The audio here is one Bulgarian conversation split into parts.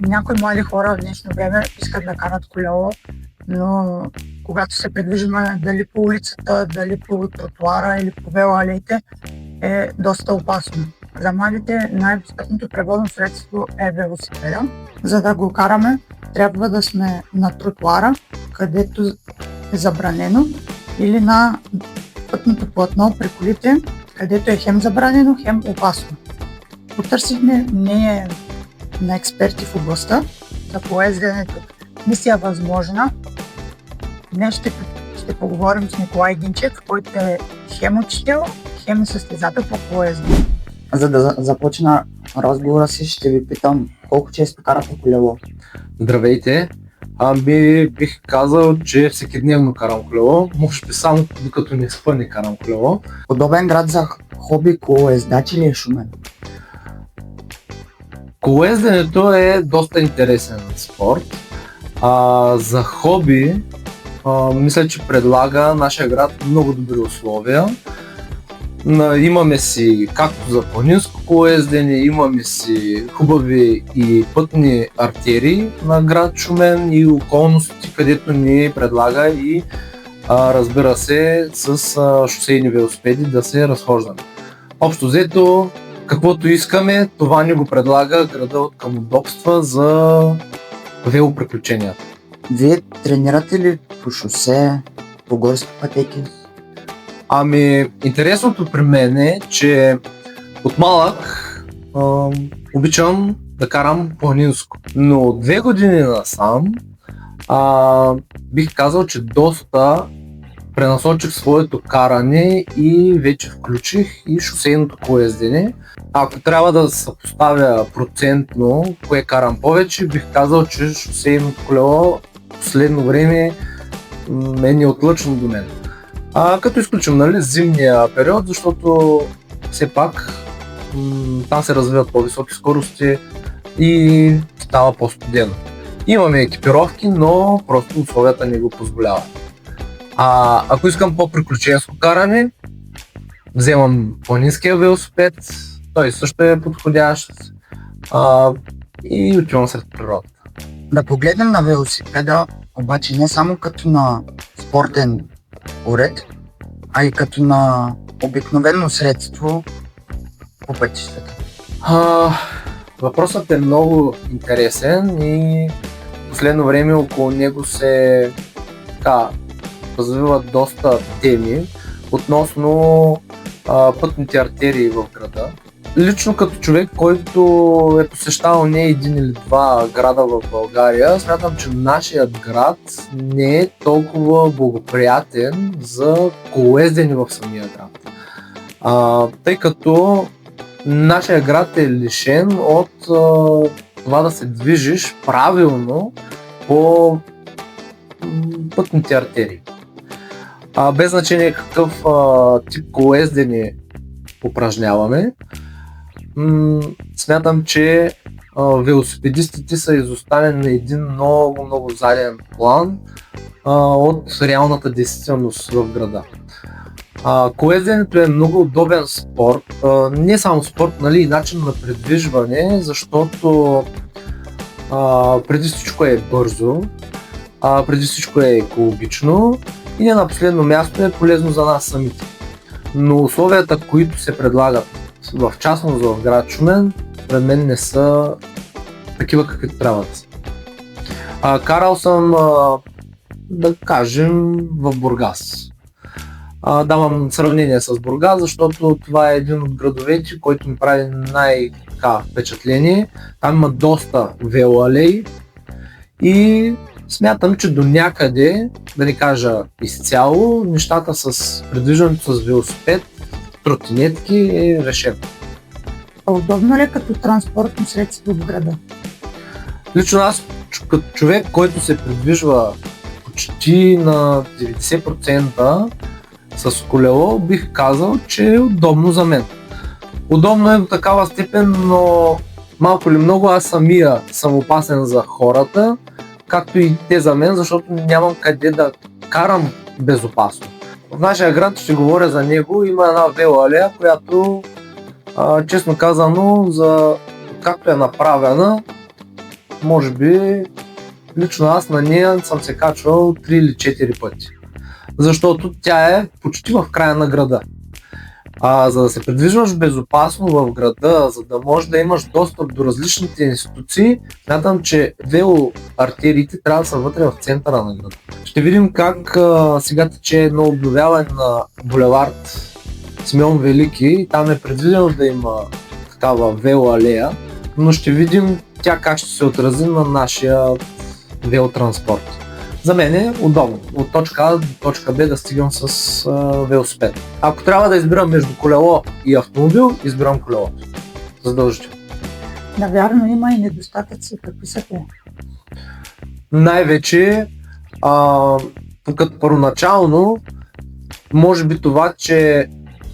Някои млади хора в днешно време искат да карат колело, но когато се придвижваме дали по улицата, дали по тротуара или по велоалеите, е доста опасно. За младите най-достъпното превозно средство е велосипеда. За да го караме, трябва да сме на тротуара, където е забранено, или на пътното платно при колите, където е хем забранено, хем опасно. Потърсихме мнение на експерти в областта за колоезденето. Мисия възможна. Днес ще поговорим с Николай Гинчев, който е хем учител, хем състезател по колоездене. За да започна разговора си, ще ви питам колко често карате колело? Здравейте! Бих казал, че всекидневно карам колело, може би само докато не спа не карам колело. Удобен град за хоби колоездач ли е Шумен? Колоезденето е доста интересен спорт. За хоби мисля, че предлага нашия град много добри условия. Имаме си както за планинско колоездене, имаме си хубави и пътни артерии на град Шумен и околности, където ни предлага и разбира се с шосейни велосипеди да се разхождаме. Общо взето, каквото искаме, това ни го предлага града от към удобства за велоприключенията. Вие тренирате ли по шосе, по горски пътеки? Интересното при мен е, че от малък обичам да карам планинско, но от 2 години насам бих казал, че доста пренасочих своето каране и вече включих и шосейното колоездене. Ако трябва да съпоставя процентно кое карам повече, бих казал, че шосейното колело в последно време е неотлъчно до мен. Като изключим зимния период, защото все пак там се развиват по-високи скорости и става по-студено. Имаме екипировки, но просто условията не го позволяват. Ако искам по-приключенско каране, вземам планинския велосипед, той също е подходящ и отивам сред природата. Да погледнем на велосипеда, обаче не само като на спортен уред, а и като на обикновено средство по пътищата. Въпросът е много интересен и в последно време около него се развиват доста теми относно пътните артерии в града. Лично като човек, който е посещавал не един или два града в България, смятам, че нашият град не е толкова благоприятен за колоездене в самия град. Тъй като нашия град е лишен от това да се движиш правилно по пътните артерии. Без значение какъв тип колоездене упражняваме, смятам, че велосипедистите са изоставени на един много заден план от реалната действителност в града. Колоезденето е много удобен спорт, не само спорт, и начин на придвижване, защото преди всичко е бързо, преди всичко е екологично и не на последно място е полезно за нас самите. Но условията, които се предлагат в частност в град Шумен, пред мен не са такива, каквито трябва да са. Карал съм, да кажем, в Бургас. Давам сравнение с Бургас, защото това е един от градовете, който ми прави впечатление. Там има доста велоалеи и смятам, че до някъде, да не кажа изцяло, нещата с придвижването с велосипед, тротинетки е решено. Удобно ли е като транспортно средство в града? Лично аз, като човек, който се придвижва почти на 90% с колело, бих казал, че е удобно за мен. Удобно е до такава степен, но малко или много аз самия съм опасен за хората, както и те за мен, защото нямам къде да карам безопасно. В нашия град, ще говоря за него, има една велоалея, която честно казано, за както е направена, може би лично аз на нея съм се качвал 3 или 4 пъти. Защото тя е почти в края на града. За да се придвижваш безопасно в града, за да можеш да имаш достъп до различните институции, смятам, че велоартериите трябва да са вътре в центъра на града. Ще видим как сега тече едно обновяване на булевард Симеон Велики. Там е предвидено да има такава велоалея, но ще видим тя как ще се отрази на нашия велотранспорт. За мен е удобно от точка А до точка Б да стигам с велосипед. Ако трябва да избирам между колело и автомобил, избирам колелото. Задължително. Навярно има и недостатъци. Какви са те? Най-вече, като първоначално, може би това, че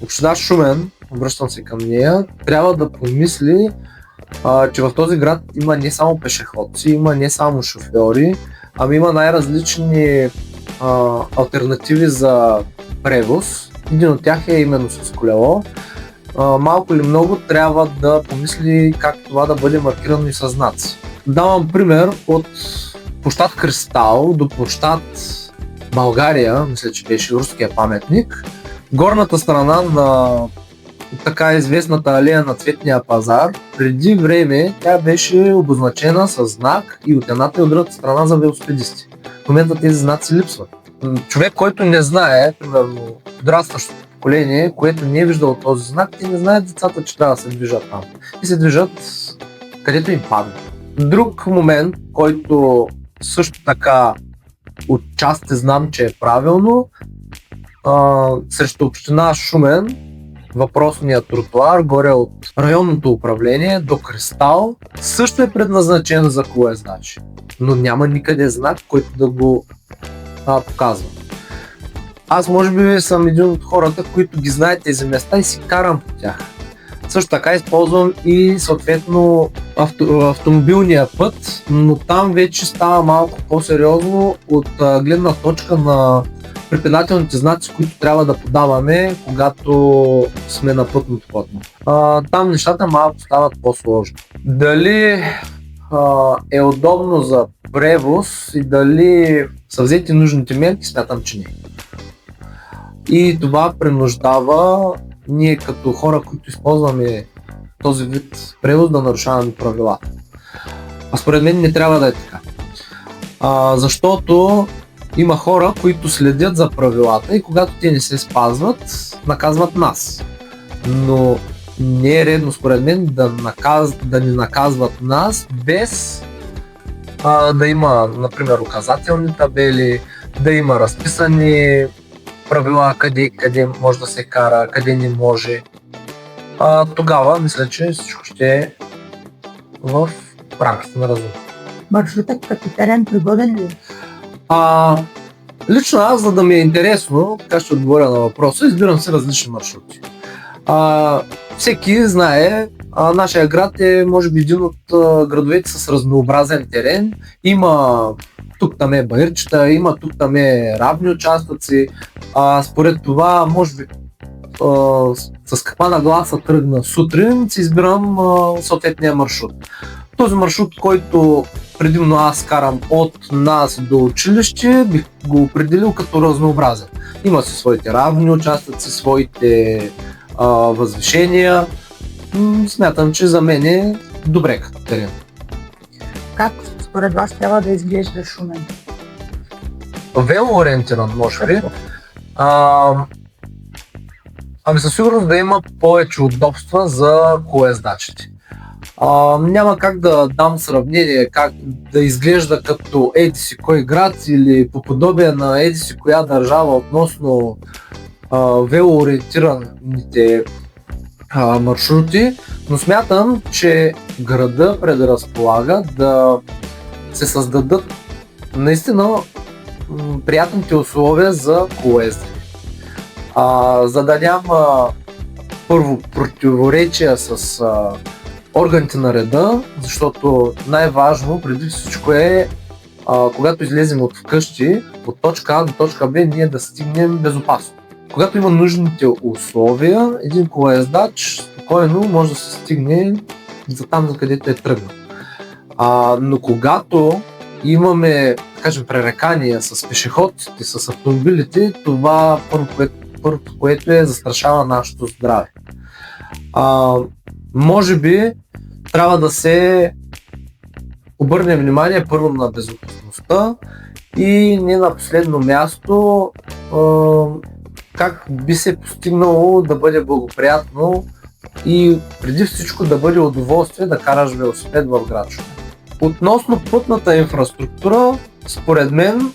община Шумен, обръщам се към нея, трябва да помисли, че в този град има не само пешеходци, има не само шофьори, ами има най-различни алтернативи за превоз. Един от тях е именно с колело. Малко или много трябва да помисли как това да бъде маркирано и със знаци. Давам пример от площад Кристал до площад България, мисля, че беше руския паметник. Горната страна на така известната алея на Цветния пазар, преди време тя беше обозначена с знак и от едната и от другата страна за велосипедисти. В момента тези знаци липсват. Човек, който не знае, примерно подрастващото поколение, което не е виждало този знак, те не знаят децата, че трябва да се движат там. И се движат където им падне. Друг момент, който също така отчасти знам, че е правилно, срещу община Шумен, въпросният тротуар горе от районното управление до Кристал също е предназначен за колоездачи, но няма никъде знак, който да го показва. Аз може би съм един от хората, които ги знаят тези места и си карам по тях. Също така използвам и съответно автомобилния път, но там вече става малко по-сериозно от гледна точка на препинателните знаци, които трябва да подаваме, когато сме на пътното платно. Там нещата малко стават по-сложни. Дали е удобно за превоз и дали са взети нужните мерки, смятам, че не. И това принуждава ние като хора, които използваме този вид превоз, да нарушаваме правилата. Според мен не трябва да е така. Защото има хора, които следят за правилата и когато те не се спазват, наказват нас. Но не е редно според мен да ни наказват нас без да има, например, указателни табели, да има разписани правила къде може да се кара, къде не може. Тогава мисля, че всичко ще е в рамките на разум. Маршрутът като терен пригоден ли? Лично аз, за да ми е интересно, така ще отговоря на въпроса, избирам си различни маршрути. Всеки знае, нашия град е може би един от градовете с разнообразен терен. Има тук-там е баирчета, има тук-там е равни участъци. Според това, може би с каква нагласа тръгна сутрин, си избирам съответния маршрут. Този маршрут, който предимно аз карам от нас до училище, бих го определил като разнообразен. Има си своите равни участъци, своите възвишения. Смятам, че за мен е добре като терен. Как според вас трябва да изглежда Шумен? Велоориентиран, може би. Ами със сигурност да има повече удобства за колоездачите. Няма как да дам сравнение как да изглежда като еди си кой град или по подобие на еди си коя държава относно велоориентираните маршрути, но смятам, че града предразполага да се създадат наистина приятните условия за колоездене. За да няма първо противоречия с органите на реда, защото най-важно преди всичко е когато излезем от вкъщи, от точка А до точка Б, ние да стигнем безопасно. Когато има нужните условия, един колоездач спокойно може да се стигне за там, за където е тръгнал. Но когато имаме, да кажем, пререкания с пешеходците, с автомобилите, това първото, което застрашава нашето здраве. Може би трябва да се обърне внимание първо на безопасността и не на последно място как би се постигнало да бъде благоприятно и преди всичко да бъде удоволствие да караш велосипед в град Шумен. Относно пътната инфраструктура, според мен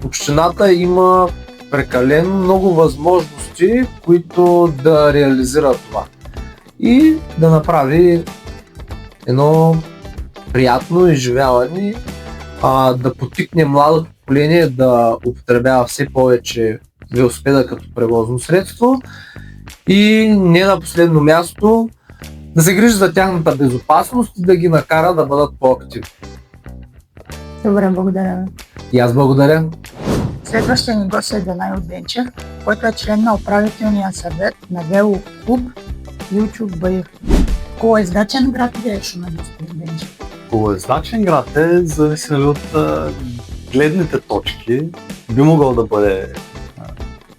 общината има прекалено много възможности, които да реализира това и да направи едно приятно изживяване, да потикне младото поколение да употребява все повече велосипеда като превозно средство и не на последно място да се грижи за тяхната безопасност и да ги накара да бъдат по-активни. Добре, благодаря. И аз благодаря. Следващия ни гост е Данаил Денчев, който е член на управителния съвет на велоклуб Ючук Баир. Колоездачен град ли е Шумен, господин Денчев? Колоездачен град е, зависи от гледните точки. Би могъл да бъде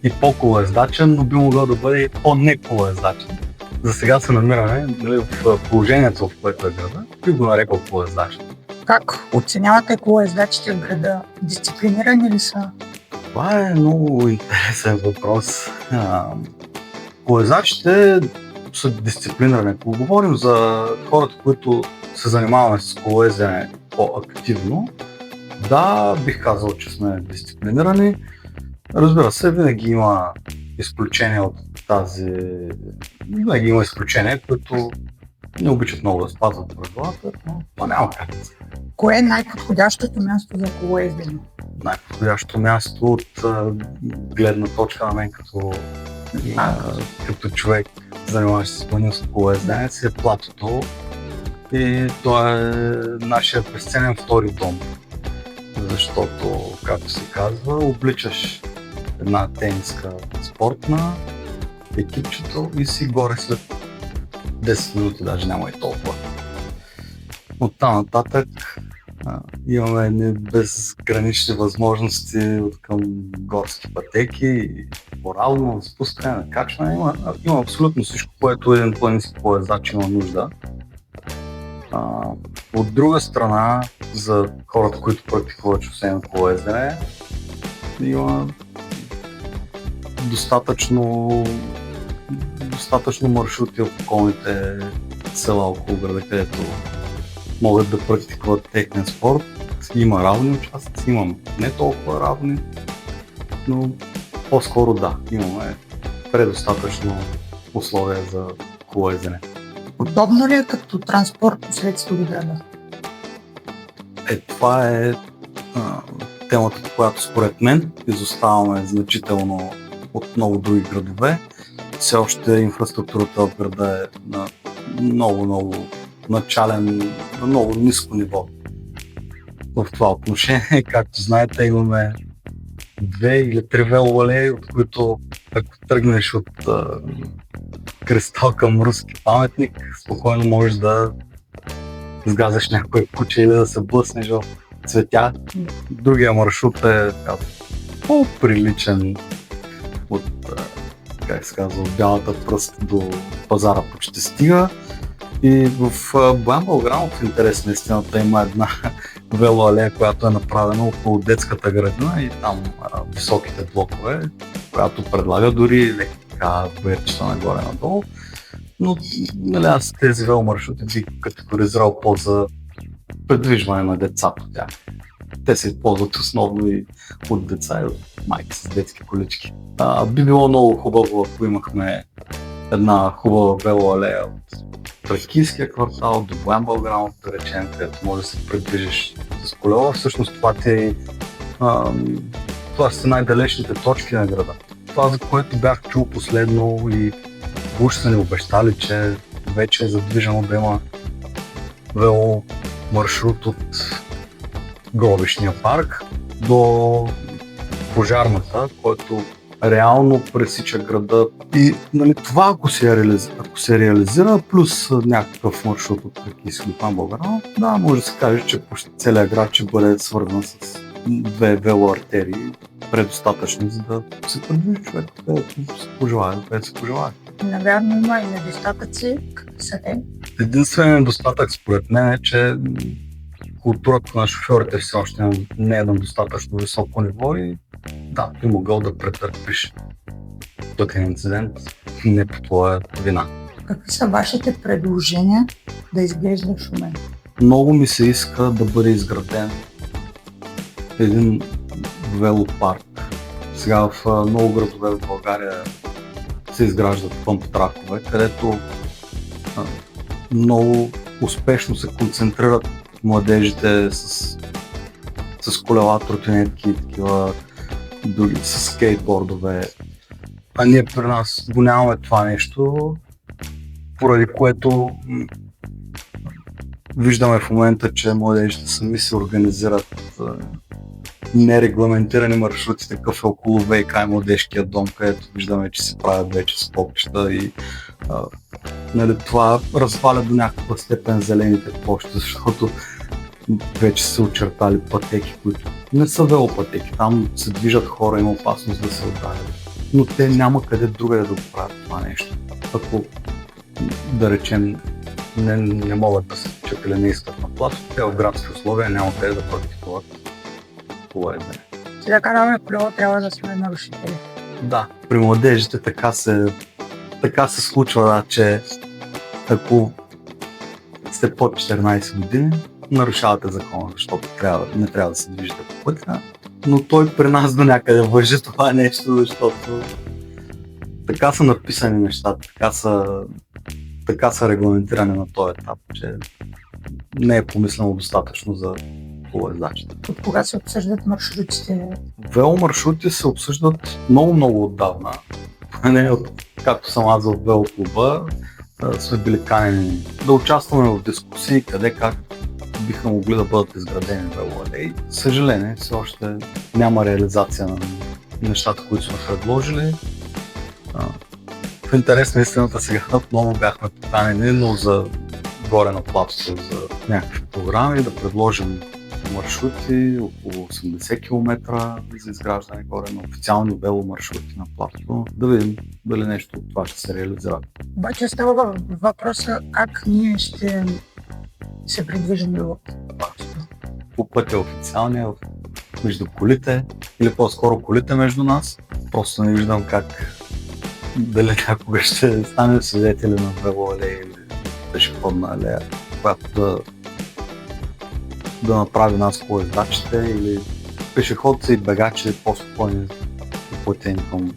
и по-колоездачен, но би могъл да бъде и по-неколоездачен. За сега се намираме в положението, в което е града, би го нарекал колоездачен. Как оценявате колоездачите в града? Дисциплинирани ли са? Това е много интересен въпрос. Колоездачите са дисциплинирани. Ако говорим за хората, които се занимаваме с колоездене по-активно, да, бих казал, че сме дисциплинирани. Разбира се, винаги има изключения от тази... Винаги има изключения, които не обичат много да спазват правилата, но това няма как да се. Кое е най-подходящото място за колоездене? Най-подходящото място от гледна точка на мен като човек, занимаващ се с планинско колоездене, си е платото и то е нашия безценен втори дом. Защото, както се казва, обличаш една тениска спортна, екипчето и си горе след 10 минути, даже няма и толкова. От там нататък имаме безгранични възможности от към горски пътеки, морално спускане, накачване. Има абсолютно всичко, което един планински колоездач има нужда. От друга страна, за хората, които практикуват шосейно колоездене, има достатъчно маршрути в околните села около града, където могат да практикуват техния спорт. Има равни участъци, има не толкова равни, но по-скоро да, имаме предостатъчно условия за колоездене. Удобно ли е като транспортно средство до града? Това е темата, по която според мен изоставаме значително от много други градове. Все още инфраструктурата в града е на много начален, на много ниско ниво. В това отношение, както знаете, имаме 2 или 3 велоалеи, от които ако тръгнеш от Кристал към Руски паметник, спокойно можеш да сгазиш някое куче или да се блъснеш в цветя. Другия маршрут е по-приличен от, как се казва, от Бялата пръст до пазара почти стига. И в Боян Белграмов, в интерес на истината, има една велоалея, която е направена около детската градина и там високите блокове, която предлага дори така боерчета нагоре-надолу. Но аз тези веломаршрути бих категоризирал по-за предвижване на деца по тях. Те се използват основно и от деца и от майки с детски колички. Би било много хубаво, ако имахме една хубава велоалея от Тракийския квартал до Боян Белграмов, да речем, където може да се предвижиш с колело. Всъщност това са най-далечните точки на града. Това, за което бях чул последно и уж са ни обещали, че вече е задвижено да има веломаршрут от Гробишния парк до Пожарната, който реално пресича града. И нали, това ако се реализира, плюс някакъв маршрут от Тракийско до Пан Българан, да, може да се каже, че почти целият град ще бъде свързан с две велоартерии, предостатъчни, за да се придвижи човек, където се пожелае, където се пожелае. Навярно има и недостатъци. Какви са те? Единственият недостатък според мен е, че културата на шофьорите все още не е на достатъчно високо ниво и да, би могъл да претърпиш пътен инцидент не по твоя вина. Какви са вашите предложения да изглежда Шумен? Много ми се иска да бъде изграден един велопарк. Сега в много градове в България се изграждат пъмп тракове, където много успешно се концентрират младежите с колела, тротинетки, такива, дори с скейтбордове. А ние при нас го нямаме това нещо, поради което виждаме в момента, че младежите сами се организират нерегламентирани маршрути, такъв е около ВК и младежкия дом, където виждаме, че се правят вече скопища и нали, това разваля до някаква степен зелените площи, защото вече са очертали пътеки, които не са велопътеки, там се движат хора, има опасност да се ударят, но те няма къде другаде да го правят това нещо. Ако, да речем, не могат да се чат или не искат на плато, те в градски условия няма къде да практикуват това едно. За да караме колело трябва да сме нарушители. Да, при младежите така се случва, да, че ако сте под 14 години, нарушавате закона, защото не трябва да се движите по пътя, но той при нас до някъде важи това нещо, защото така са написани нещата, така са регламентирани на този етап, че не е помислено достатъчно за колоездачите. От кога се обсъждат маршрутите? Веломаршрути се обсъждат много отдавна. Не както съм аз от велоклуба, сме били канени да участваме в дискусии къде как биха могли да бъдат изградени велоалеи. Съжаление, все още няма реализация на нещата, които сме предложили. В интерес на истината сега отново бяхме поканени, но за горе на платото за някакви програми, да предложим маршрути около 80 км за изграждане горе на официални веломаршрути на платото. Да видим дали нещо от това ще се реализира. Обаче става въпроса как ние ще се придвижим до платото. По пътя официалния, между колите или по-скоро колите между нас. Просто не виждам как дали някога ще станем свидетели на велоалея или пешеходна алея, която да направи нас колоездачите или пешеходци и бегачи по-спокойни и платени към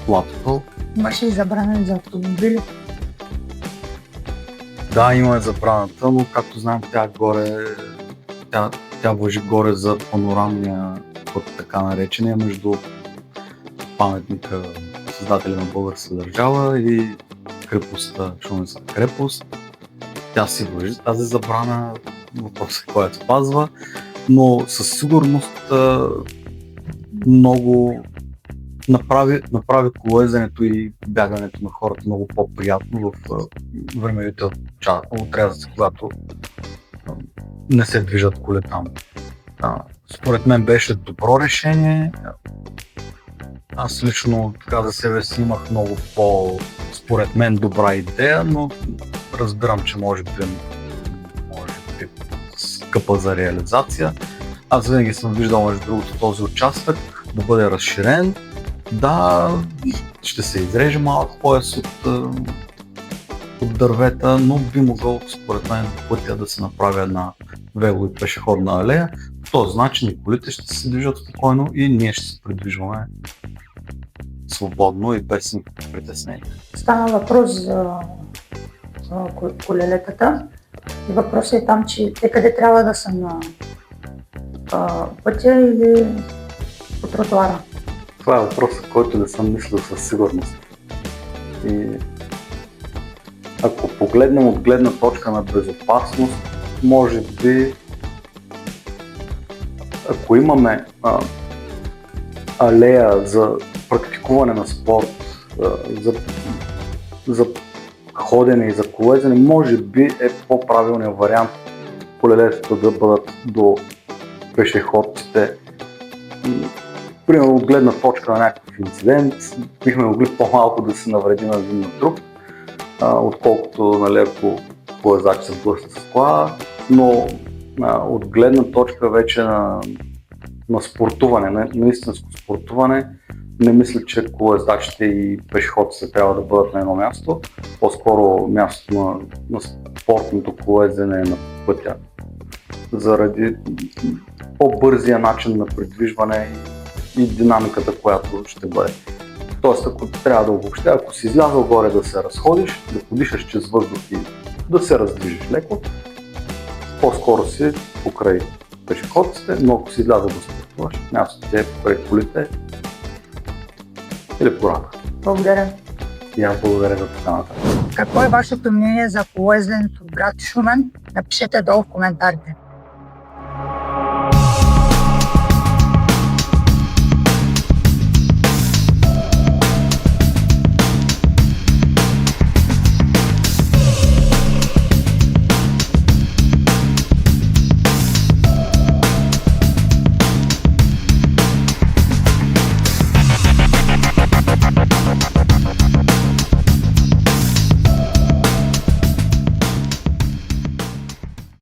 платото. Имаше и забрана за автомобили. Да, има забраната, но както знаем, тя важи горе за панорамния път, така наречения, между паметника създатели на българска държава и крепостта, Шуменска крепост. Тя си важи тази забрана, въпросът е кой я спазва, но със сигурност много направи колоезденето и бягането на хората много по-приятно в времевите отрязъци, когато не се движат коли там. Според мен беше добро решение. Аз лично така за себе си имах много според мен добра идея, но разбирам, че може би скъпа за реализация. Аз винаги съм виждал между другото този участък да бъде разширен. Да, ще се изреже малък пояс от дървета, но би могъл според мен пътя да се направи една вело и пешеходна алея. По този начин и колите ще се движат спокойно и ние ще се придвижваме свободно и без никакви притеснения. Стана въпрос за колелетата. Въпросът е там, че те къде трябва да са на пътя или по тротуара? Това е въпросът, който не съм мислил със сигурност. И ако погледнем от гледна точка на безопасност, може би ако имаме алея за практикуване на спорт, за ходене и за колезене, може би е по-правилният вариант колелетата да бъдат до пешеходците. Примерно от гледна точка на някакъв инцидент, бихме могли по-малко да се навредим един на друг, отколкото, нали, ако колезач се сблъсне с кола, но от гледна точка вече на спортуване, на истинско спортуване, не мисля, че колездачите и пешеходците трябва да бъдат на едно място. По-скоро мястото на спортното колезене на пътя, заради по-бързия начин на придвижване и динамиката, която ще бъде. Тоест, ако трябва да обобщя, ако си излязъл горе да се разходиш, да подишаш чрез въздух и да се раздвижиш леко, по-скоро си покрай пешеходците, но ако си излязъл да спортуваш, мястото е покрай колите или пората. Благодаря. И аз благодаря за поканата. Какво е вашето мнение за колезенето в град Шумен? Напишете долу в коментарите.